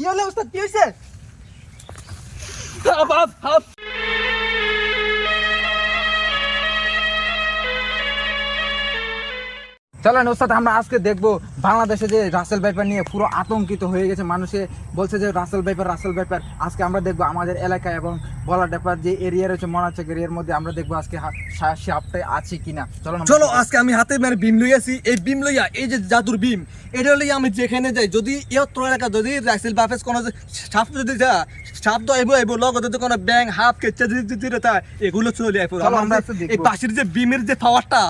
কি হলো ওস্তাদ, কি হইছে? চলেন ওস্তাদ, আমরা আজকে দেখবো বাংলাদেশে যে রাসেল ভাইপার নিয়ে পুরো আতঙ্কিত হয়ে গেছে। মানুষে বলছে যে রাসেল ভাইপার। আজকে আমরা দেখবো আমাদের এলাকায় এবং বলা ডেপার যে এরিয়া রয়েছে মনাচক এরিয়ার মধ্যে, আমরা দেখবো আজকে সাপটাই আছে কিনা। চলো আজকে আমি হাতে মানে বিম লইয়াছি, এই বিম লইয়া এই যে জাদুর বিম এটা লইয়া আমি যেখানে যাই, যদি তোর এলাকা যদি রাসেল বাফেস কোনো সাপ যদি সাপ তো আইবো লগ যদি কোনো ব্যাং হাফ কেচা যদি তা এগুলো চলে আইবো। আমরা এই পাশের যে বিমের যে পাওয়ারটা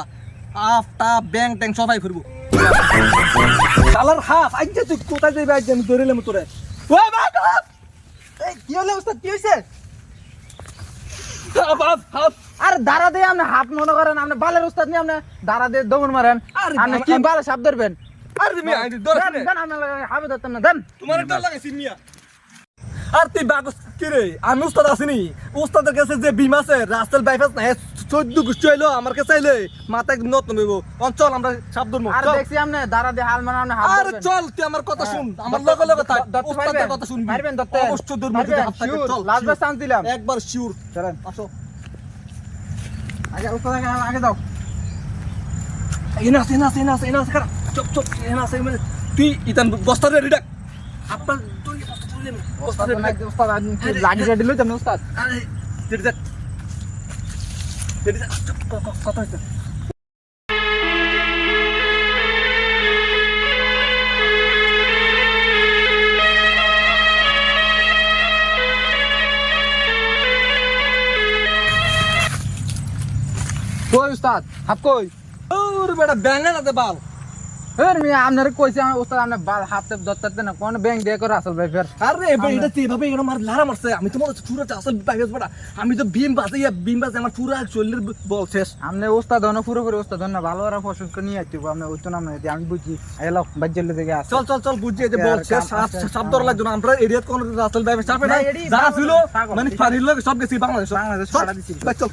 আফটা ব্যাং ট্যাং সবাই ফিরবো। কালার হাফ আইছে, তুই কোথায় যাইবে? আইছে আমি ধরে নিলাম তোরে। ওই বাপ, এই কি হলো ওস্তাদ, কি হইছে? হাফ আর দাঁড়া দিয়ে আপনি হাফ মনে করেন, আপনি বালের ওস্তাদ নিয়ে আপনি দাঁড়া দিয়ে দমন মারেন। আপনি কি বালে সাপ ধরবেন? আরে তুমি আইদি দরকার নেই, দেন আপনি হাফে ধরতেন না, দেন। তোমার ডর লাগাইছি মিয়া। আর তুই বাগস কি রে, আমি উস্তাদ আসিনি। উস্তাদের কাছে যে বিম আছে রাসেল বাইপাস না 14 গুষ্টি হইলো আমার কাছে আইলে মাথা নতুন হইব। চল আমরা সাপ ধরবো। আর দেখছি আপনি দাঁড়া দিয়ে হাল মানে আপনি হাফ আরে ধরবেন। চল তুই আমার কথা শুন, আমার লগে লগে থাক, উস্তাদের কথা শুনবি। পারবেন ধরতে? অবশ্যই ধরবো, যদি হাত থাকে। চল লাস্ট বার চান্স দিলাম, একবার শিওর। চলেন আসো আগে ওস্তাদ, আগে দাও। এনাস কর চপ এনাস মানে তুই ইতান বস্তা রেডি রাখ। আপনার তুই বস্তা রেডি রাখ। ওস্তাদ লাগিয়ে দিল তুমি ওস্তাদ। আরে রেডি রাখ চুপ কথা হইছে। কই ওস্তাদ, হাফ কই? ওরে বেটা ব্যাঙ্গা না দে বাল। এর মিয়া আপনারে কইছে আমি ওস্তাদ, আপনি বাল হাতে ধরতে না কোন ব্যাংক দিয়ে করে রাসেল ভাইপার। আরে এটা এইভাবে এরকম মার লারা মারছে। আমি তোমার চুরা আসল বাইরে বেটা, আমি তো বিম বাজে আমার পুরা শরীরের বল শেষ। আপনি ওস্তাদ হন, পুরোপুরি ওস্তাদ হন না, ভালো আর প্রশংসা নিয়ে আসছি আপনি ওই তো নাম না, আমি বুঝি। এলো বাজ্জেলে থেকে আসছে। চল বুঝছি যে বল শেষ। সাপ ধরা লাগবে না, আমরা এরিয়াত কোন রাসেল বাইরে চাপে না। যা ছিল মানে ফারির লোক সব গেছি বাংলাদেশ ছাড়া দিছি। চল